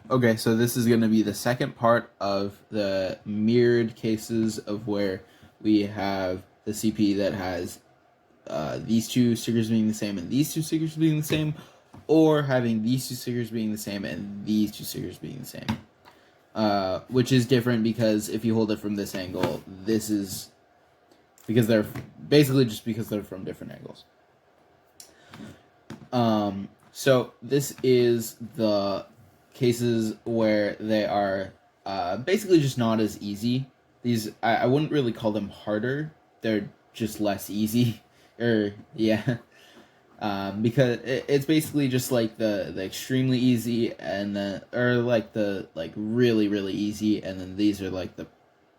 Okay, so this is going to be the second part of the mirrored cases of where we have the CP that has these two stickers being the same and these two stickers being the same, or having these two stickers being the same and these two stickers being the same. Which is different because if you hold it from this angle, this is because they're basically just because they're from different angles. So this is the cases where they are basically just not as easy. These I wouldn't really call them harder. They're just less easy. Yeah. Because it's basically just like the extremely easy and then or like the like really really easy, and then these are like the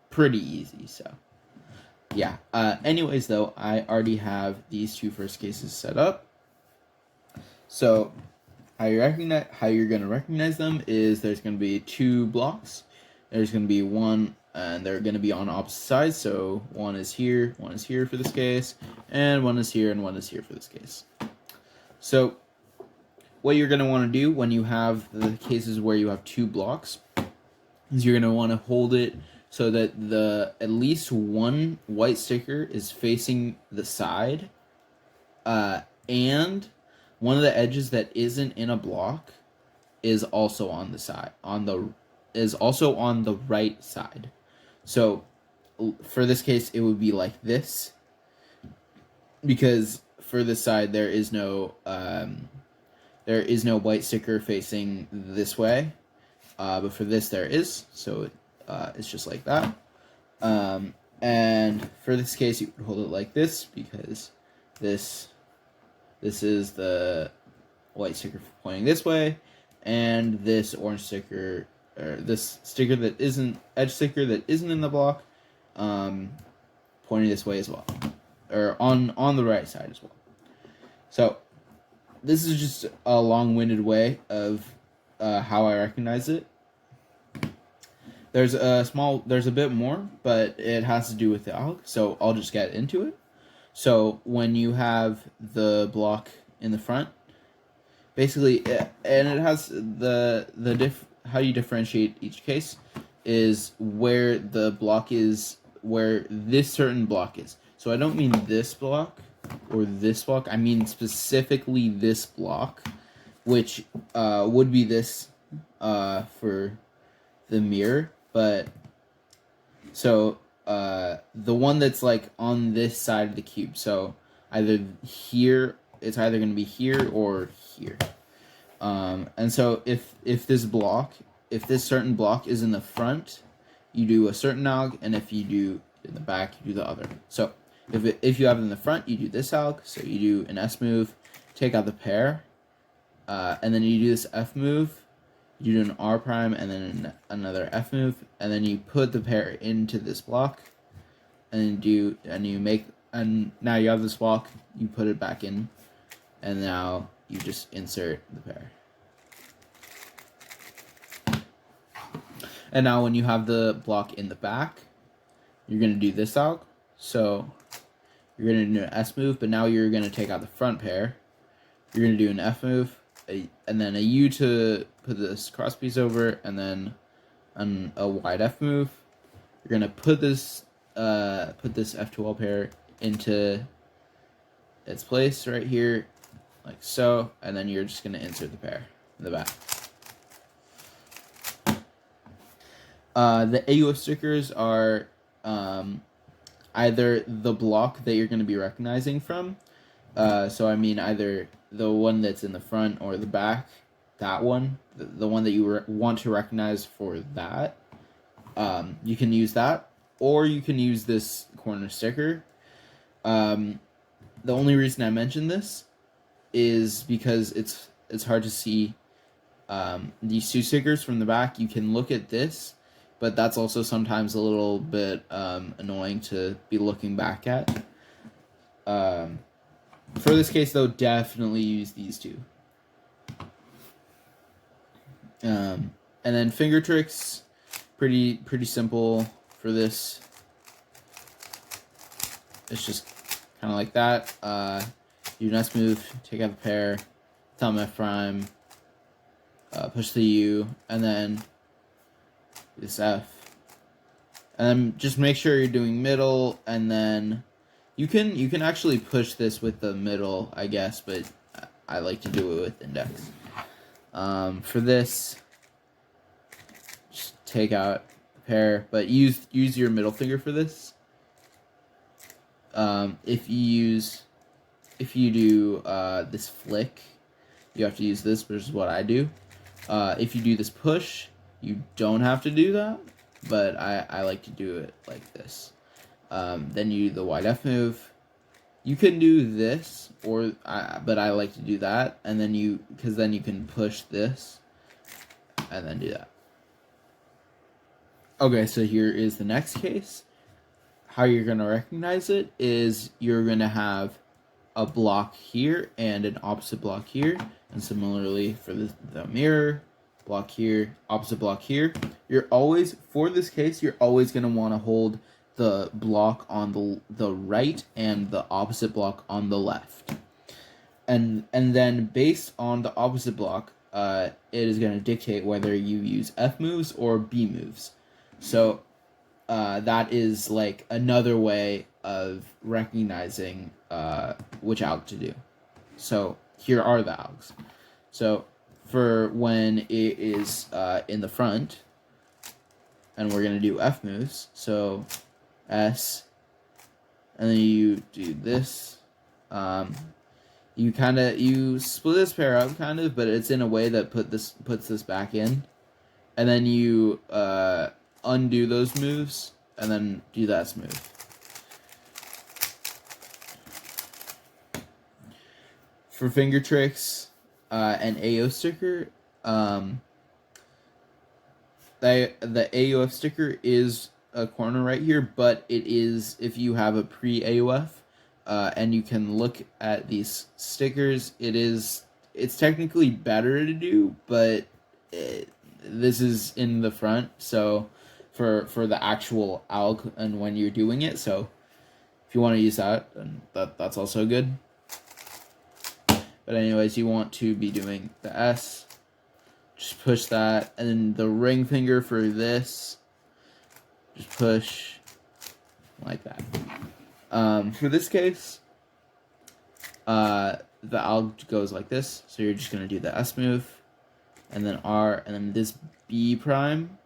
pretty easy. So yeah. Anyways, though, I already have these two first cases set up. So how you're gonna recognize them is there's gonna be two blocks. There's gonna be one, and they're gonna be on opposite sides. So one is here for this case, and one is here, and one is here for this case. So what you're gonna want to do when you have the cases where you have two blocks is you're gonna want to hold it so that the at least one white sticker is facing the side, and one of the edges that isn't in a block is also on the side on the right side. So for this case it would be like this, because for this side there is no white sticker facing this way, but for this there is, so it's just like that. And for this case you would hold it like this because this is the white sticker pointing this way, and this orange sticker, or this sticker that isn't, edge sticker that isn't in the block, pointing this way as well, or on the right side as well. So this is just a long-winded way of how I recognize it. There's a bit more, but it has to do with the alg, so I'll just get into it. So when you have the block in the front, basically, and it has how you differentiate each case is where the block is, where this certain block is. So I don't mean this block or this block. I mean specifically this block, which would be this for the mirror. But so the one that's like on this side of the cube. So either here, it's either going to be here or here. And so if this certain block is in the front, you do a certain alg, and if you do in the back, you do the other. So if you have it in the front, you do this alg. So you do an S move, take out the pair, and then you do this F move. You do an R prime, and then another F move, and then you put the pair into this block, and now you have this block. You put it back in, and now you just insert the pair. And now when you have the block in the back, you're going to do this alg. So you're going to do an S move, but now you're going to take out the front pair. You're going to do an F move, and then a U to put this cross piece over, and then a wide F move. You're going to put this F2L pair into its place right here, like so, and then you're just going to insert the pair in the back. The AUF stickers are either the block that you're going to be recognizing from. So I mean either the one that's in the front or the back, that one, the one that you want to recognize for that. You can use that, or you can use this corner sticker. The only reason I mention this is because it's hard to see these two stickers from the back. You can look at this, but that's also sometimes a little bit annoying to be looking back at. For this case, though, definitely use these two. And then finger tricks, pretty simple for this. It's just kind of like that. You do an S move, take out the pair, thumb F prime, push the U, and then this F. And then just make sure you're doing middle, and then you can actually push this with the middle, I guess, but I like to do it with index. For this, just take out the pair, but use your middle finger for this. If you do this flick, you have to use this, which is what I do. If you do this push, you don't have to do that, but I like to do it like this. Then you do the wide F move. You can do this, but I like to do that, and then because then you can push this, and then do that. Okay, so here is the next case. How you're going to recognize it is you're going to have a block here and an opposite block here, and similarly for the mirror, block here, opposite block here. For this case, you're always going to want to hold the block on the right and the opposite block on the left. And then based on the opposite block, it is going to dictate whether you use F moves or B moves. So that is like another way of recognizing which alg to do. So here are the algs. So for when it is in the front, and we're going to do F moves, so S, and then you do this. You split this pair up kind of, but it's in a way that puts this back in, and then you undo those moves and then do that move. For finger tricks and AO sticker, the AOF sticker is a corner right here, but it is if you have a pre-AOF, and you can look at these stickers, it's technically better to do, but this is in the front, so for the actual alg and when you're doing it, so if you want to use that, then that's also good. But anyways, you want to be doing the S, just push that, and then the ring finger for this, just push like that. For this case, the alg goes like this, so you're just going to do the S move, and then R, and then this B prime,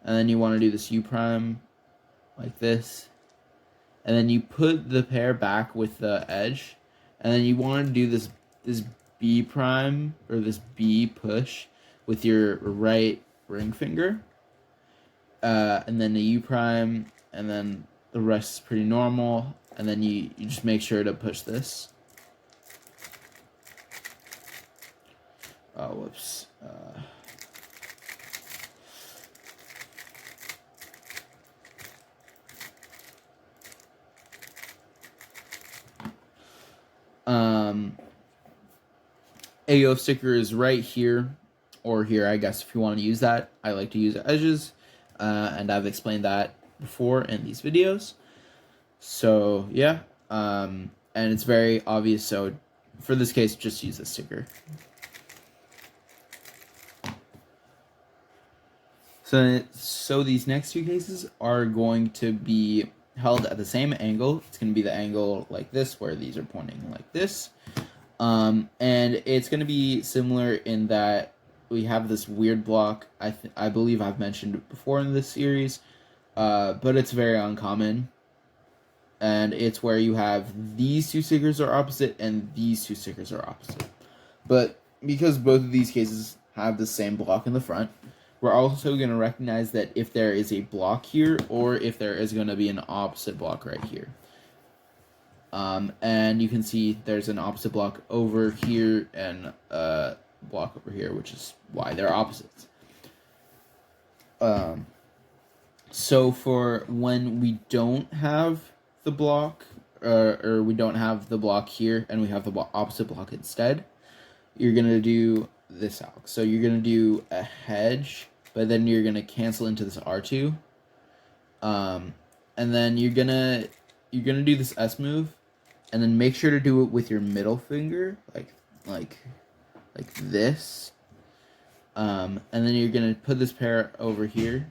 and then you want to do this U prime like this, and then you put the pair back with the edge, and then you want to do this B prime, or this B push, with your right ring finger, and then the U prime, and then the rest is pretty normal, and then you just make sure to push this. Oh, whoops. AO sticker is right here, or here, I guess, if you want to use that. I like to use edges, and I've explained that before in these videos. So yeah, and it's very obvious, so for this case, just use the sticker. So these next two cases are going to be held at the same angle. It's going to be the angle like this, where these are pointing like this. And it's going to be similar in that we have this weird block. I believe I've mentioned it before in this series, but it's very uncommon. And it's where you have these two stickers are opposite and these two stickers are opposite. But because both of these cases have the same block in the front, we're also going to recognize that if there is a block here, or if there is going to be an opposite block right here. And you can see there's an opposite block over here and a block over here, which is why they're opposites. So for when we don't have the block, or we don't have the block here and we have the opposite block instead, you're going to do this alg. So you're going to do a hedge, but then you're going to cancel into this R2. And then you're going to do this S move, and then make sure to do it with your middle finger, like this. And then you're going to put this pair over here.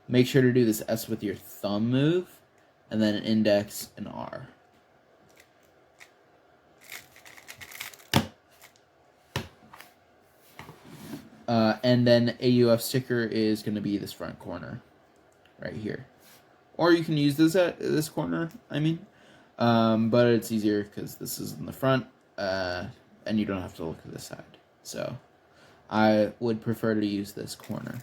Make sure to do this S with your thumb move, and then an index and R. And then AUF sticker is going to be this front corner right here. Or you can use this at this corner, but it's easier because this is in the front, and you don't have to look at this side. So I would prefer to use this corner.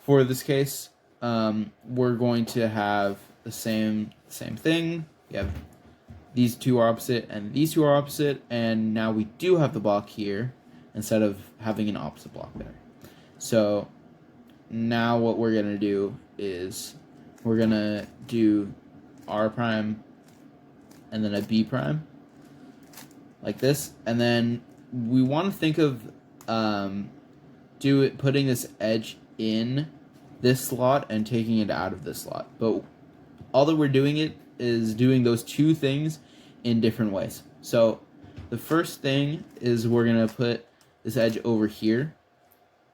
For this case, we're going to have the same thing. You have these two are opposite and these two are opposite, and now we do have the block here instead of having an opposite block there. So now what we're going to do is we're going to do R prime and then a B prime like this, and then we want to think of putting this edge in this slot and taking it out of this slot, but all that we're doing it is doing those two things in different ways. So the first thing is we're gonna put this edge over here,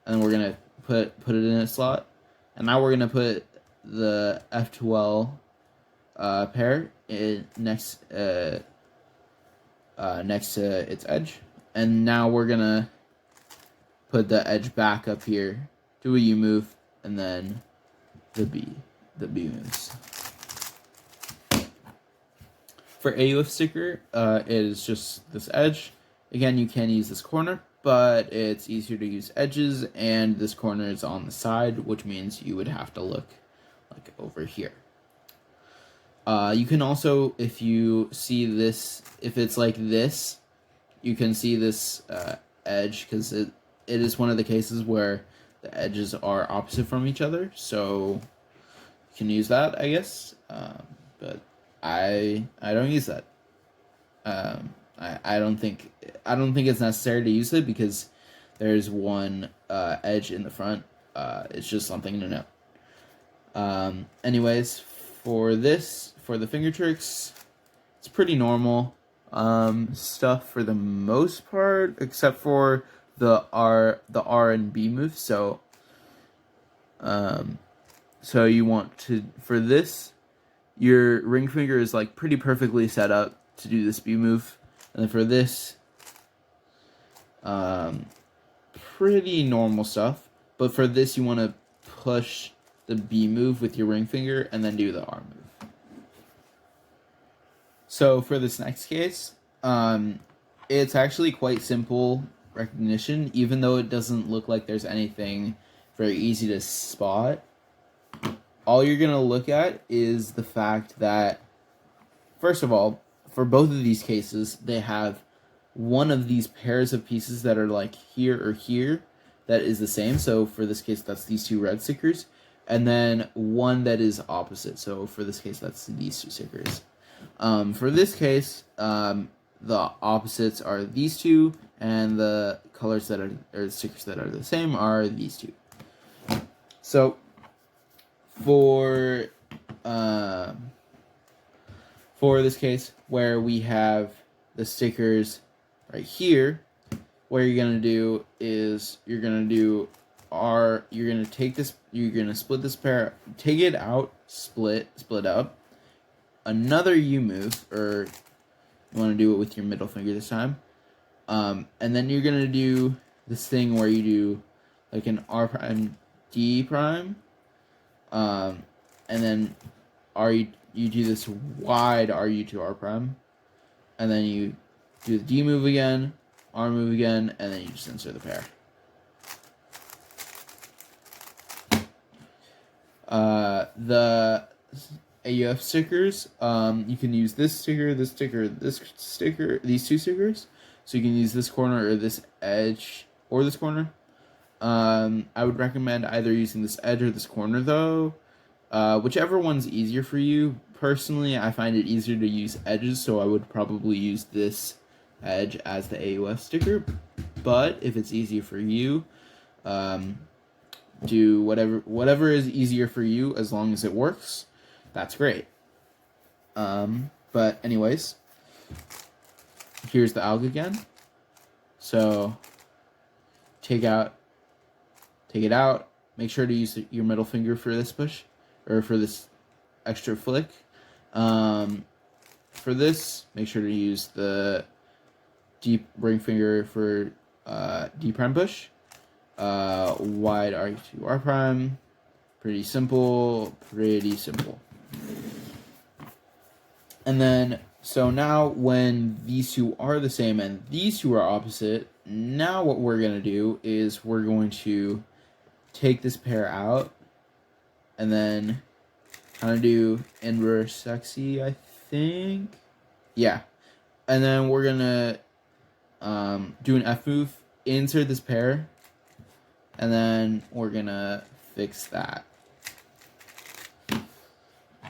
and we're gonna put it in a slot, and now we're gonna put the F12 pair next to its edge, and now we're gonna put the edge back up here, do a U move, and then the B moves. For AUF sticker, it is just this edge. Again, you can use this corner, but it's easier to use edges, and this corner is on the side, which means you would have to look like over here. You can also, if you see this, if it's like this, you can see this edge, because it is one of the cases where the edges are opposite from each other, so you can use that, I guess, but I don't use that. I don't think it's necessary to use it because there's one edge in the front. It's just something to know. Anyways, for the finger tricks, it's pretty normal stuff for the most part, except for the R and B moves. So you want to, for this, your ring finger is like pretty perfectly set up to do this B move, and then for this, pretty normal stuff. But for this, you want to push the B move with your ring finger and then do the R move. So for this next case, it's actually quite simple recognition, even though it doesn't look like there's anything very easy to spot. All you're going to look at is the fact that, first of all, for both of these cases, they have one of these pairs of pieces that are like here or here that is the same. So for this case, that's these two red stickers. And then one that is opposite. So for this case, that's these two stickers. For this case, the opposites are these two, and the colors that are, or the stickers that are the same are these two. So for this case, where we have the stickers right here, what you're gonna do is you're gonna take this, you're gonna split this pair, take it out, split up, another U move, or you want to do it with your middle finger this time, and then you're gonna do this thing where you do like an R prime D prime, and then you do this wide RU to R prime, and then you do the D move again, R move again, and then you just insert the pair. The AUF stickers, you can use this sticker, this sticker, this sticker, these two stickers. So you can use this corner or this edge or this corner. I would recommend either using this edge or this corner though. Whichever one's easier for you. Personally, I find it easier to use edges, so I would probably use this edge as the AUF sticker. But if it's easier for you, do whatever is easier for you, as long as it works. That's great. But anyways, here's the alg again. So take it out. Make sure to use your middle finger for this push, or for this extra flick. For this, make sure to use the deep ring finger for D prime push. Wide R2 R prime. Pretty simple. And then, so now when these two are the same and these two are opposite, now what we're going to do is we're going to take this pair out and then kind of do inverse sexy, I think. Yeah. And then we're going to do an F move, insert this pair, and then we're going to fix that.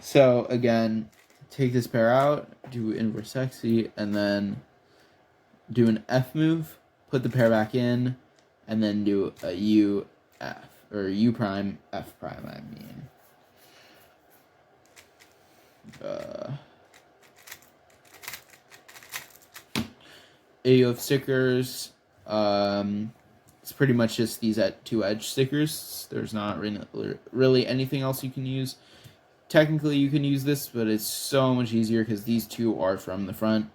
So again, take this pair out, do inverse sexy, and then do an F move, put the pair back in, and then do a U F, or U prime, F prime, I mean. AUF stickers, it's pretty much just these two edge stickers. There's not really anything else you can use. Technically you can use this, but it's so much easier because these two are from the front,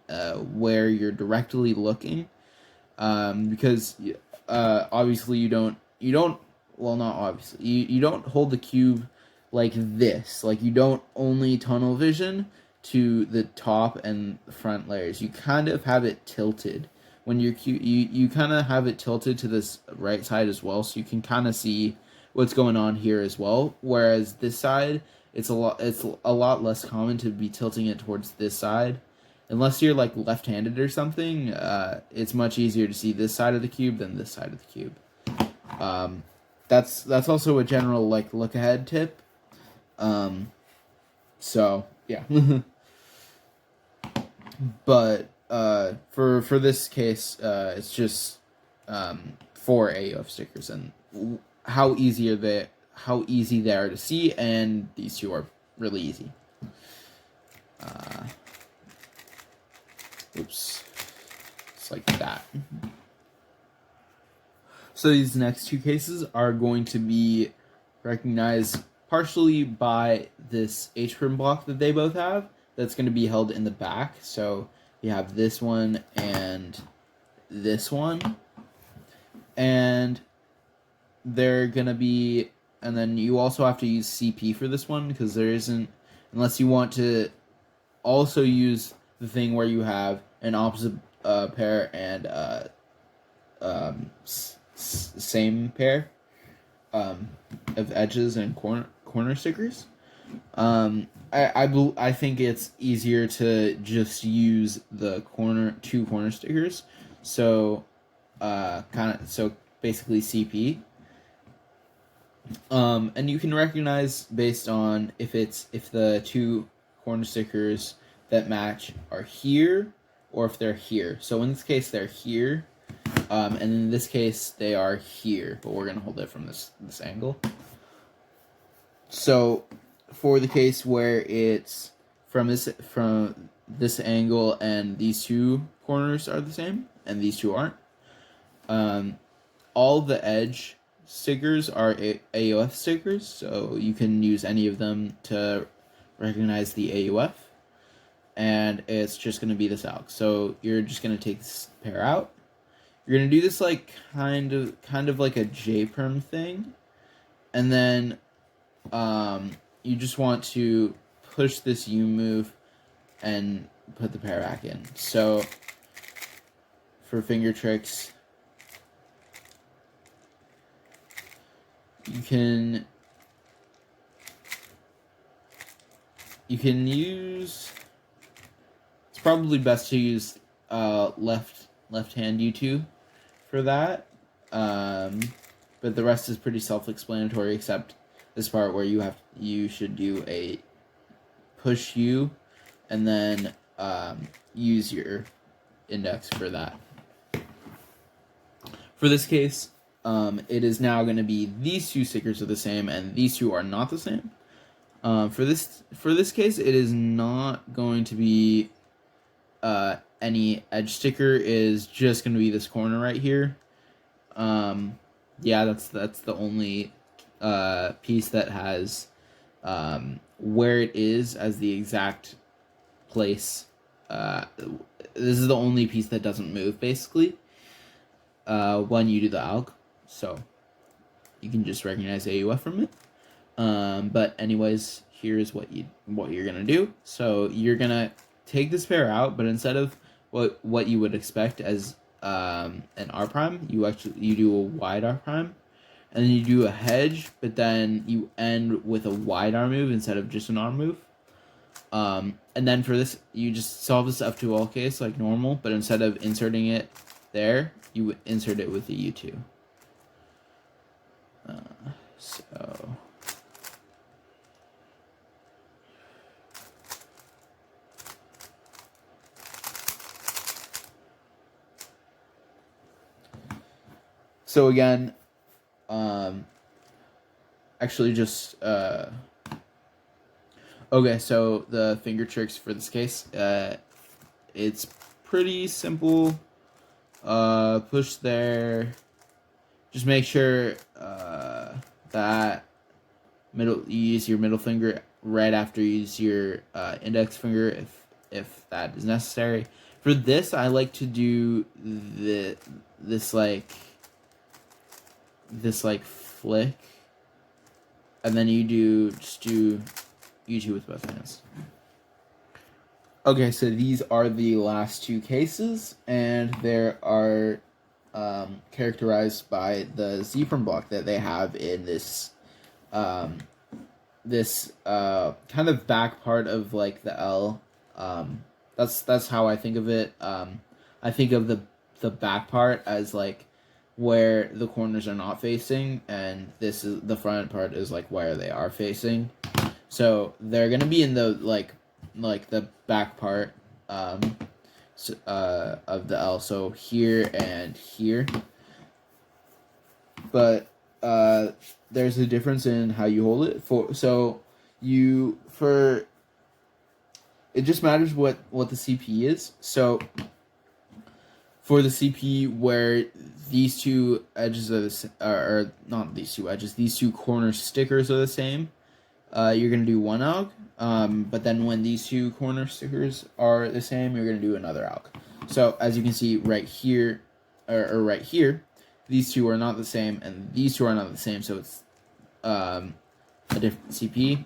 where you're directly looking, because obviously you don't hold the cube like this. Like, you don't only tunnel vision to the top and front layers. You kind of have it tilted. When you're you kind of have it tilted to this right side as well, so you can kind of see what's going on here as well. Whereas this side, it's a lot less common to be tilting it towards this side. Unless you're like left-handed or something, it's much easier to see this side of the cube than this side of the cube. That's also a general like look ahead tip. So yeah. But for this case, it's just 4 AUF stickers and how easy they are to see, and these two are really easy. Oops, it's like that. So these next two cases are going to be recognized partially by this H-prim block that they both have. That's going to be held in the back. So you have this one and this one. And they're going to be... And then you also have to use CP for this one, because there isn't... Unless you want to also use the thing where you have an opposite pair and same pair of edges and corner stickers. I think it's easier to just use the two corner stickers. So basically CP. And you can recognize based on if the two corner stickers that match are here or if they're here. So in this case they're here, and in this case they are here, but we're gonna hold it from this angle. So for the case where it's from this angle and these two corners are the same and these two aren't, all the edge stickers are AUF stickers, so you can use any of them to recognize the AUF, and it's just going to be this alg. So you're just going to take this pair out. You're going to do this like kind of like a J-perm thing, and then you just want to push this U move and put the pair back in. So for finger tricks, you can use, it's probably best to use left hand U2 for that, but the rest is pretty self-explanatory except this part where you should do a push U and then use your index for that. For this case, it is now going to be these two stickers are the same and these two are not the same. For this case, it is not going to be any edge sticker is just going to be this corner right here. Yeah, that's the only piece that has where it is as the exact place. This is the only piece that doesn't move, basically, when you do the alg. So you can just recognize AUF from it. But anyways, here's what you're gonna do. So you're gonna take this pair out, but instead of what you would expect as an R prime, you do a wide R prime, and then you do a hedge, but then you end with a wide R move instead of just an R move. And then for this, you just solve this F2L case like normal, but instead of inserting it there, you insert it with the U2. So again, actually just, okay, so the finger tricks for this case, it's pretty simple. Push there, just make sure, that you use your middle finger right after you use your, index finger if that is necessary. For this, I like to do this flick, and then you just do U2 with both hands. Okay, so these are the last two cases, and they are characterized by the Z-prime block that they have in this this kind of back part of like the L. That's how I think of it. I think of the back part as like where the corners are not facing, and this is the front part is like where they are facing. So they're gonna be in the like the back part of the L. So here and here. But there's a difference in how you hold it. It just matters what the CP is. So for the CP, where these two edges are not these two edges, these two corner stickers are the same, you're gonna do one alg. But then when these two corner stickers are the same, you're gonna do another alg. So as you can see right here, or right here, these two are not the same, and these two are not the same. So it's a different CP.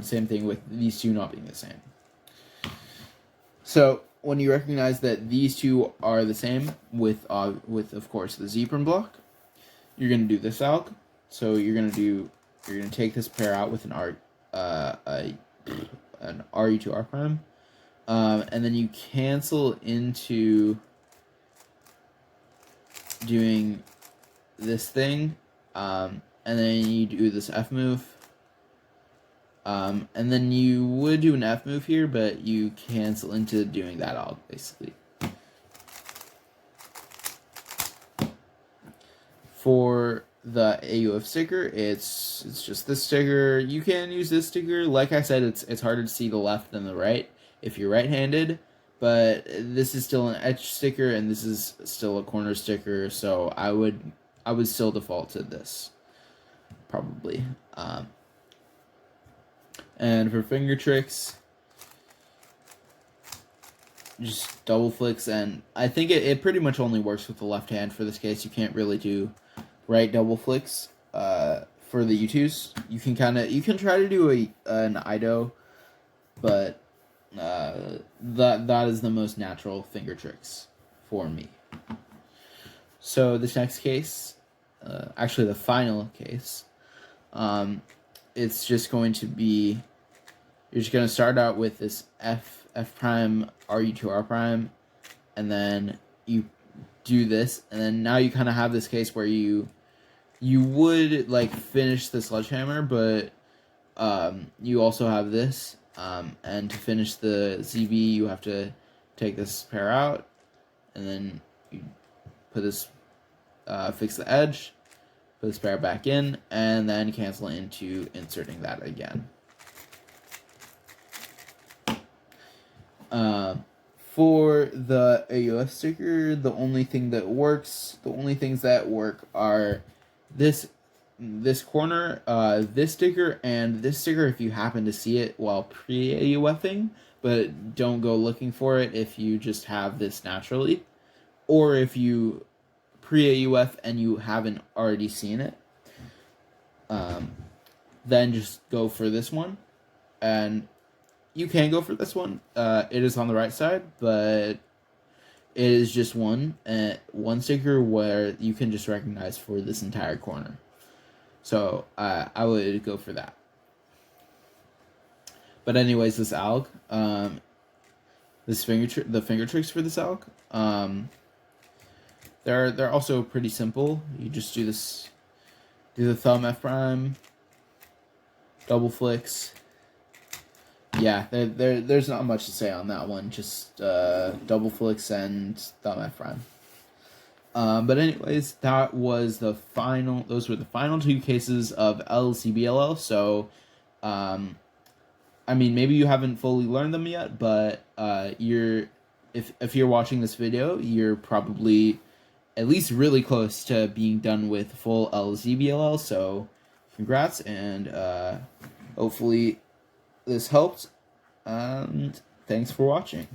Same thing with these two not being the same. So when you recognize that these two are the same with of course the Z-prime block, you're gonna do this alg. So you're gonna take this pair out with an RE to R prime, and then you cancel into doing this thing, and then you do this F move. And then you would do an F move here, but you cancel into doing that alg, basically. For the AUF sticker, it's just this sticker. You can use this sticker. Like I said, it's harder to see the left than the right if you're right-handed, but this is still an edge sticker, and this is still a corner sticker, so I would still default to this, probably. And for finger tricks, just double flicks, and I think it pretty much only works with the left hand for this case. You can't really do right double flicks for the U2s. You can try to do an IDO, but that is the most natural finger tricks for me. So this next case, actually the final case, it's just going to be, you're just going to start out with this F prime, RE to R prime, and then you do this, and then now you kind of have this case where you would like finish the sledgehammer, but you also have this, and to finish the ZB you have to take this pair out, and then you put this, fix the edge, put this pair back in, and then cancel into inserting that again. For the AUF sticker, the only things that work are this corner, this sticker, and this sticker if you happen to see it while pre-AUFing, but don't go looking for it if you just have this naturally, or if you pre-AUF and you haven't already seen it, then just go for this one. And you can go for this one. It is on the right side, but it is just one sticker where you can just recognize for this entire corner. So I would go for that. But anyways, this alg, the finger tricks for this alg, they're also pretty simple. You just do the thumb F prime, double flicks. Yeah, there's not much to say on that one. Just double flicks and thumb F prime. But anyways, that was the final. Those were the final 2 cases of ZBLL. So, I mean, maybe you haven't fully learned them yet, but if you're watching this video, you're probably at least really close to being done with full ZBLL. So, congrats, and hopefully this helped, and thanks for watching.